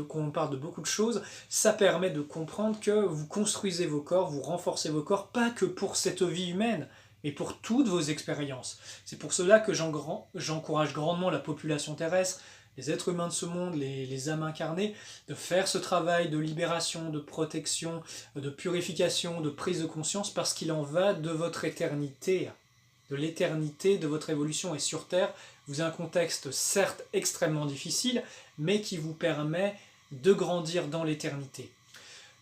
qu'on parle de beaucoup de choses, ça permet de comprendre que vous construisez vos corps, vous renforcez vos corps, pas que pour cette vie humaine, mais pour toutes vos expériences. C'est pour cela que j'encourage grandement la population terrestre, les êtres humains de ce monde, les âmes incarnées, de faire ce travail de libération, de protection, de purification, de prise de conscience, parce qu'il en va de votre éternité, de l'éternité de votre évolution. Et sur Terre, vous avez un contexte certes extrêmement difficile, mais qui vous permet de grandir dans l'éternité.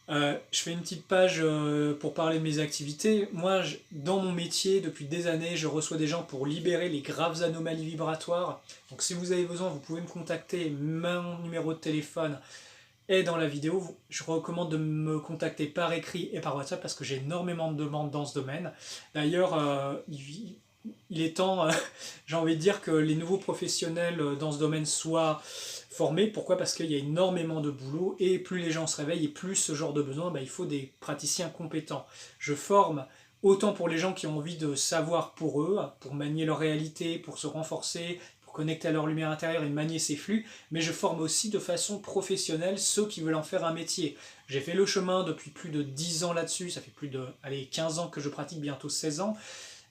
Je fais une petite page pour parler de mes activités. Moi, dans mon métier, depuis des années, je reçois des gens pour libérer les graves anomalies vibratoires. Donc si vous avez besoin, vous pouvez me contacter. Mon numéro de téléphone est dans la vidéo. Je recommande de me contacter par écrit et par WhatsApp parce que j'ai énormément de demandes dans ce domaine. D'ailleurs, il est temps, j'ai envie de dire, que les nouveaux professionnels dans ce domaine soient formés. Pourquoi? Parce qu'il y a énormément de boulot et plus les gens se réveillent et plus ce genre de besoin, il faut des praticiens compétents. Je forme autant pour les gens qui ont envie de savoir pour eux, pour manier leur réalité, pour se renforcer, pour connecter à leur lumière intérieure et manier ces flux, mais je forme aussi de façon professionnelle ceux qui veulent en faire un métier. J'ai fait le chemin depuis plus de 10 ans là-dessus, ça fait plus de 15 ans que je pratique, bientôt 16 ans,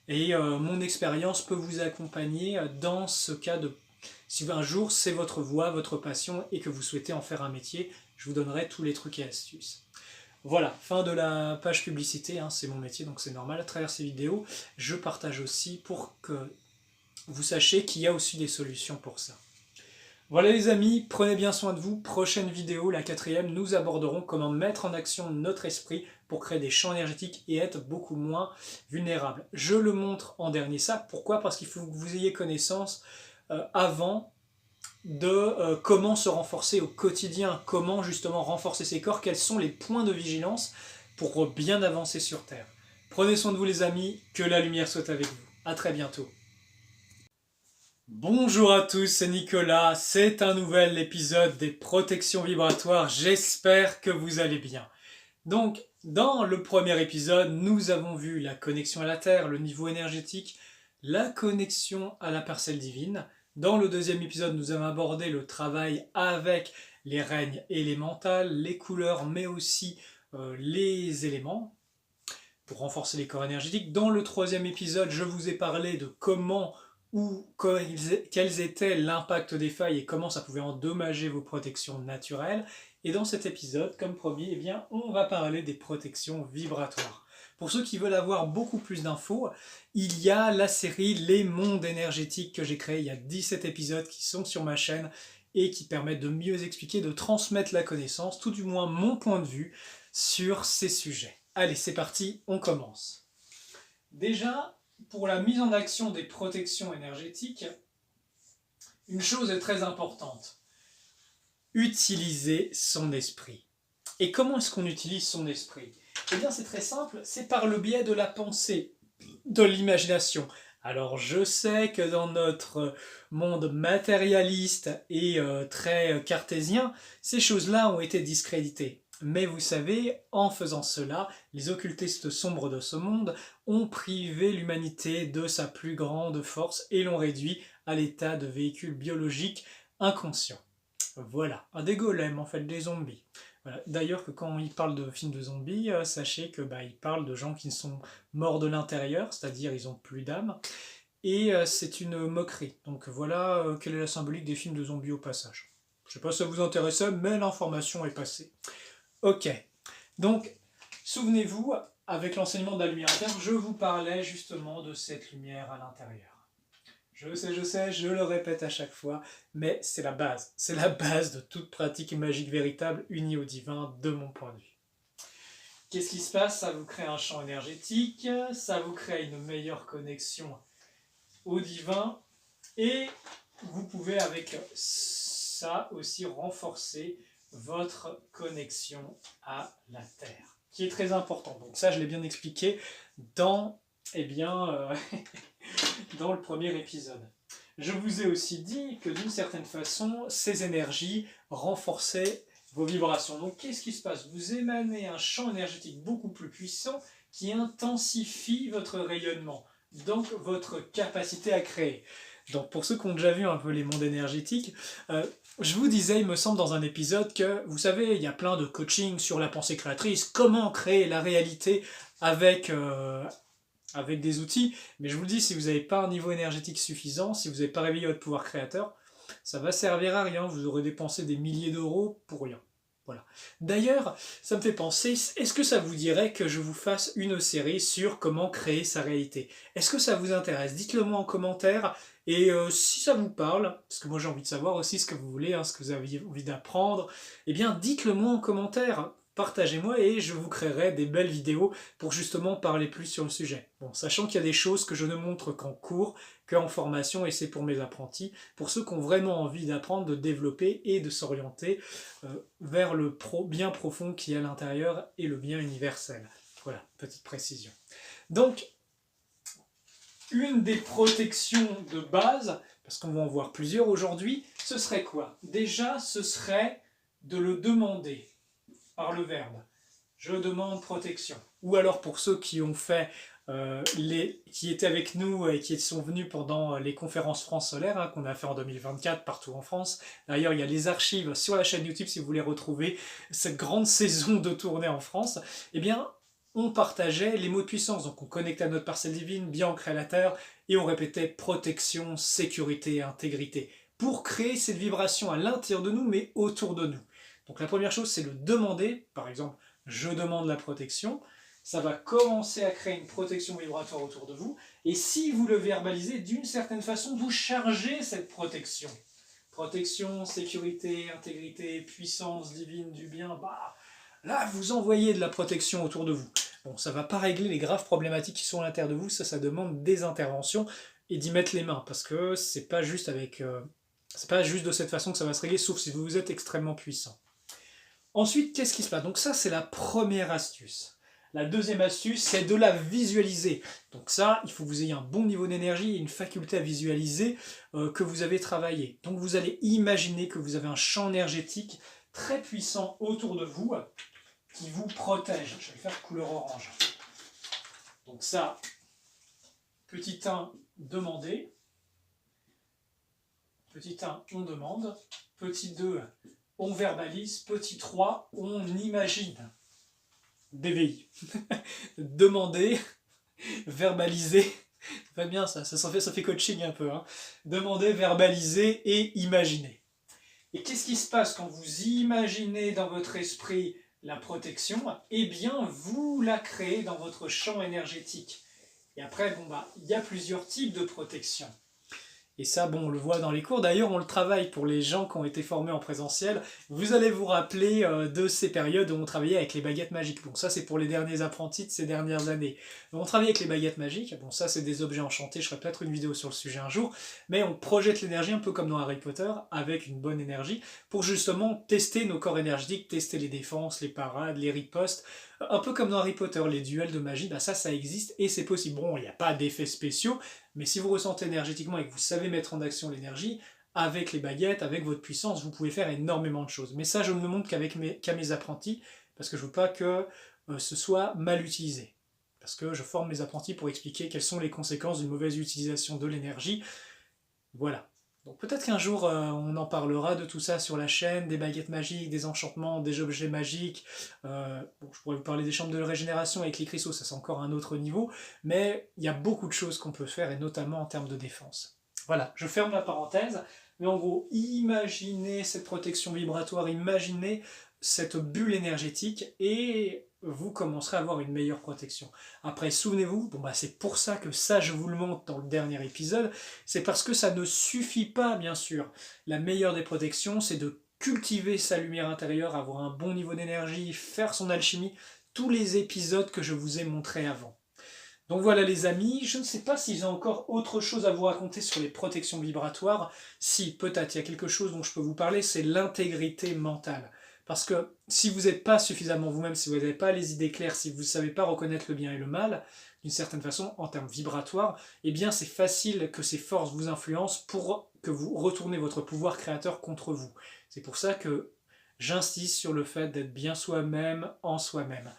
et mon expérience peut vous accompagner dans ce cas de... Si un jour c'est votre voie, votre passion, et que vous souhaitez en faire un métier, je vous donnerai tous les trucs et astuces. Voilà, fin de la page publicité, c'est mon métier donc c'est normal. À travers ces vidéos, je partage aussi pour que vous sachiez qu'il y a aussi des solutions pour ça. Voilà les amis, prenez bien soin de vous. Prochaine vidéo, la 4e, nous aborderons comment mettre en action notre esprit pour créer des champs énergétiques et être beaucoup moins vulnérable. Je le montre en dernier ça. Pourquoi? Parce qu'il faut que vous ayez connaissance avant de comment se renforcer au quotidien, comment justement renforcer ses corps, quels sont les points de vigilance pour bien avancer sur Terre. Prenez soin de vous les amis, que la lumière soit avec vous. À très bientôt. Bonjour à tous, c'est Nicolas, c'est un nouvel épisode des protections vibratoires, j'espère que vous allez bien. Donc, dans le premier épisode, nous avons vu la connexion à la Terre, le niveau énergétique, la connexion à la parcelle divine. Dans le deuxième épisode, nous avons abordé le travail avec les règnes élémentales, les couleurs, mais aussi les éléments, pour renforcer les corps énergétiques. Dans le troisième épisode, je vous ai parlé de comment quels étaient l'impact des failles et comment ça pouvait endommager vos protections naturelles. Et dans cet épisode, comme promis, on va parler des protections vibratoires. Pour ceux qui veulent avoir beaucoup plus d'infos, il y a la série Les Mondes énergétiques que j'ai créée. Il y a 17 épisodes qui sont sur ma chaîne et qui permettent de mieux expliquer, de transmettre la connaissance, tout du moins mon point de vue sur ces sujets. Allez, c'est parti, on commence. Déjà, pour la mise en action des protections énergétiques, une chose est très importante. Utiliser son esprit. Et comment est-ce qu'on utilise son esprit? Eh bien, c'est très simple, c'est par le biais de la pensée, de l'imagination. Alors, je sais que dans notre monde matérialiste et très cartésien, ces choses-là ont été discréditées. Mais vous savez, en faisant cela, les occultistes sombres de ce monde ont privé l'humanité de sa plus grande force et l'ont réduit à l'état de véhicule biologique inconscient. Voilà, des golems en fait, des zombies. Voilà. D'ailleurs que quand ils parlent de films de zombies, sachez que ils parlent de gens qui sont morts de l'intérieur, c'est-à-dire ils n'ont plus d'âme, et c'est une moquerie. Donc voilà quelle est la symbolique des films de zombies au passage. Je sais pas si ça vous intéressait, mais l'information est passée. Ok, donc souvenez-vous, avec l'enseignement de la lumière interne, je vous parlais justement de cette lumière à l'intérieur. Je sais, je le répète à chaque fois, mais c'est la base. C'est la base de toute pratique magique véritable unie au divin, de mon point de vue. Qu'est-ce qui se passe? Ça vous crée un champ énergétique, ça vous crée une meilleure connexion au divin, et vous pouvez avec ça aussi renforcer votre connexion à la Terre, qui est très important. Donc ça, je l'ai bien expliqué dans, dans le premier épisode. Je vous ai aussi dit que d'une certaine façon, ces énergies renforçaient vos vibrations. Donc qu'est-ce qui se passe? Vous émanez un champ énergétique beaucoup plus puissant qui intensifie votre rayonnement, donc votre capacité à créer. Donc pour ceux qui ont déjà vu un peu les mondes énergétiques, je vous disais, il me semble, dans un épisode que, vous savez, il y a plein de coaching sur la pensée créatrice, comment créer la réalité avec des outils, mais je vous le dis, si vous n'avez pas un niveau énergétique suffisant, si vous n'avez pas réveillé votre pouvoir créateur, ça va servir à rien, vous aurez dépensé des milliers d'euros pour rien. Voilà. D'ailleurs, ça me fait penser, est-ce que ça vous dirait que je vous fasse une série sur comment créer sa réalité? Est-ce que ça vous intéresse? Dites-le moi en commentaire, et si ça vous parle, parce que moi j'ai envie de savoir aussi ce que vous voulez, ce que vous avez envie d'apprendre, eh bien dites-le moi en commentaire. partagez-moi et je vous créerai des belles vidéos pour justement parler plus sur le sujet. Bon, sachant qu'il y a des choses que je ne montre qu'en cours, qu'en formation, et c'est pour mes apprentis, pour ceux qui ont vraiment envie d'apprendre, de développer et de s'orienter vers le bien profond qui est à l'intérieur et le bien universel. Voilà, petite précision. Donc, une des protections de base, parce qu'on va en voir plusieurs aujourd'hui, ce serait quoi? Déjà, ce serait de le demander par le verbe. Je demande protection. Ou alors pour ceux qui ont fait, qui étaient avec nous et qui sont venus pendant les conférences France Solaire, hein, qu'on a fait en 2024 partout en France. D'ailleurs, il y a les archives sur la chaîne YouTube si vous voulez retrouver cette grande saison de tournée en France. Eh bien, on partageait les mots de puissance. Donc on connectait à notre parcelle divine, bien ancrée à la terre, et on répétait protection, sécurité, intégrité, pour créer cette vibration à l'intérieur de nous, mais autour de nous. Donc la première chose, c'est le demander. Par exemple, je demande la protection. Ça va commencer à créer une protection vibratoire autour de vous. Et si vous le verbalisez, d'une certaine façon, vous chargez cette protection. Protection, sécurité, intégrité, puissance divine du bien, bah, là, vous envoyez de la protection autour de vous. Bon, ça ne va pas régler les graves problématiques qui sont à l'intérieur de vous, ça demande des interventions et d'y mettre les mains, parce que c'est pas juste c'est pas juste de cette façon que ça va se régler, sauf si vous êtes extrêmement puissant. Ensuite, qu'est-ce qui se passe? Donc ça, c'est la première astuce. La deuxième astuce, c'est de la visualiser. Donc ça, il faut que vous ayez un bon niveau d'énergie et une faculté à visualiser que vous avez travaillé. Donc vous allez imaginer que vous avez un champ énergétique très puissant autour de vous qui vous protège. Je vais faire couleur orange. Donc ça, petit 1, demandez. Petit 1, on demande. Petit 2, on verbalise. Petit 3, on imagine. DVI. Demander, verbaliser. Ça fait bien ça fait coaching un peu. Hein. Demander, verbaliser et imaginer. Et qu'est-ce qui se passe quand vous imaginez dans votre esprit la protection? Eh bien, vous la créez dans votre champ énergétique. Et après, bon, bah, il y a plusieurs types de protection. Et ça, bon, on le voit dans les cours. D'ailleurs, on le travaille pour les gens qui ont été formés en présentiel. Vous allez vous rappeler de ces périodes où on travaillait avec les baguettes magiques. Bon, ça, c'est pour les derniers apprentis de ces dernières années. Donc, on travaille avec les baguettes magiques. Bon, ça, c'est des objets enchantés. Je ferai peut-être une vidéo sur le sujet un jour. Mais on projette l'énergie un peu comme dans Harry Potter, avec une bonne énergie, pour justement tester nos corps énergétiques, tester les défenses, les parades, les ripostes. Un peu comme dans Harry Potter, les duels de magie, bah ça existe et c'est possible. Bon, il n'y a pas d'effets spéciaux, mais si vous ressentez énergétiquement et que vous savez mettre en action l'énergie, avec les baguettes, avec votre puissance, vous pouvez faire énormément de choses. Mais ça, je ne le montre qu'à mes apprentis, parce que je ne veux pas que ce soit mal utilisé. Parce que je forme mes apprentis pour expliquer quelles sont les conséquences d'une mauvaise utilisation de l'énergie. Voilà. Donc peut-être qu'un jour on en parlera de tout ça sur la chaîne, des baguettes magiques, des enchantements, des objets magiques. Bon, je pourrais vous parler des chambres de régénération avec les cristaux, ça c'est encore un autre niveau, mais il y a beaucoup de choses qu'on peut faire, et notamment en termes de défense. Voilà, je ferme la parenthèse, mais en gros, imaginez cette protection vibratoire, imaginez cette bulle énergétique, et vous commencerez à avoir une meilleure protection. Après, souvenez-vous, bon bah c'est pour ça que ça, je vous le montre dans le dernier épisode, c'est parce que ça ne suffit pas, bien sûr. La meilleure des protections, c'est de cultiver sa lumière intérieure, avoir un bon niveau d'énergie, faire son alchimie, tous les épisodes que je vous ai montrés avant. Donc voilà les amis, je ne sais pas s'ils ont encore autre chose à vous raconter sur les protections vibratoires. Si, peut-être, il y a quelque chose dont je peux vous parler, c'est l'intégrité mentale. Parce que si vous n'êtes pas suffisamment vous-même, si vous n'avez pas les idées claires, si vous ne savez pas reconnaître le bien et le mal, d'une certaine façon, en termes vibratoires, eh bien c'est facile que ces forces vous influencent pour que vous retournez votre pouvoir créateur contre vous. C'est pour ça que j'insiste sur le fait d'être bien soi-même en soi-même.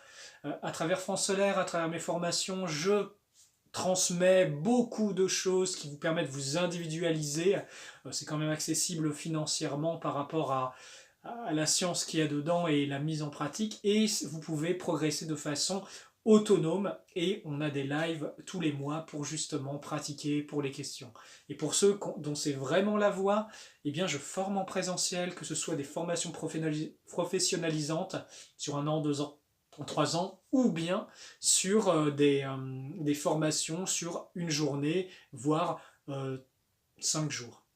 À travers France Solaire, à travers mes formations, je transmets beaucoup de choses qui vous permettent de vous individualiser. C'est quand même accessible financièrement par rapport à la science qu'il y a dedans et la mise en pratique, et vous pouvez progresser de façon autonome, et on a des lives tous les mois pour justement pratiquer pour les questions. Et pour ceux dont c'est vraiment la voie, eh bien je forme en présentiel, que ce soit des formations professionnalisantes sur 1 an, 2 ans, 3 ans, ou bien sur des formations sur une journée, voire 5 jours.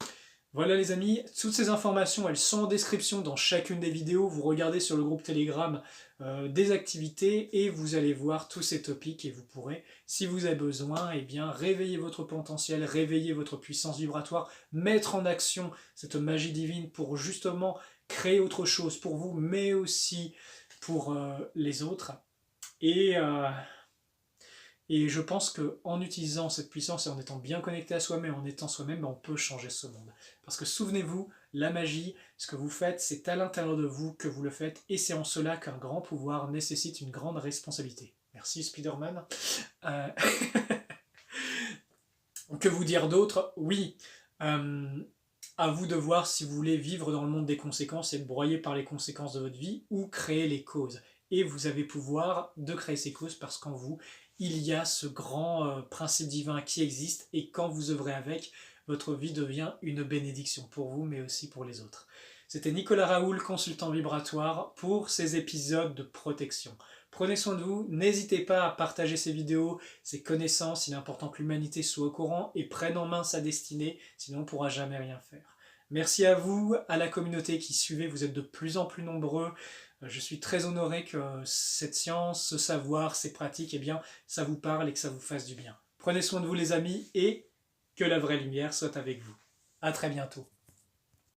Voilà les amis, toutes ces informations, elles sont en description dans chacune des vidéos. Vous regardez sur le groupe Telegram des activités et vous allez voir tous ces topics et vous pourrez, si vous avez besoin, eh bien, réveiller votre potentiel, réveiller votre puissance vibratoire, mettre en action cette magie divine pour justement créer autre chose pour vous, mais aussi pour les autres. Et je pense qu'en utilisant cette puissance et en étant bien connecté à soi-même, en étant soi-même, on peut changer ce monde. Parce que souvenez-vous, la magie, ce que vous faites, c'est à l'intérieur de vous que vous le faites, et c'est en cela qu'un grand pouvoir nécessite une grande responsabilité. Merci Spider-Man. Euh, Que vous dire d'autre? Oui, à vous de voir si vous voulez vivre dans le monde des conséquences et être broyé par les conséquences de votre vie, ou créer les causes. Et vous avez pouvoir de créer ces causes parce qu'en vous, il y a ce grand principe divin qui existe, et quand vous œuvrez avec, votre vie devient une bénédiction pour vous, mais aussi pour les autres. C'était Nicolas Raoul, consultant vibratoire, pour ces épisodes de protection. Prenez soin de vous, n'hésitez pas à partager ces vidéos, ces connaissances, il est important que l'humanité soit au courant et prenne en main sa destinée, sinon on ne pourra jamais rien faire. Merci à vous, à la communauté qui suivez, vous êtes de plus en plus nombreux. Je suis très honoré que cette science, ce savoir, ces pratiques, eh bien, ça vous parle et que ça vous fasse du bien. Prenez soin de vous les amis et que la vraie lumière soit avec vous. À très bientôt.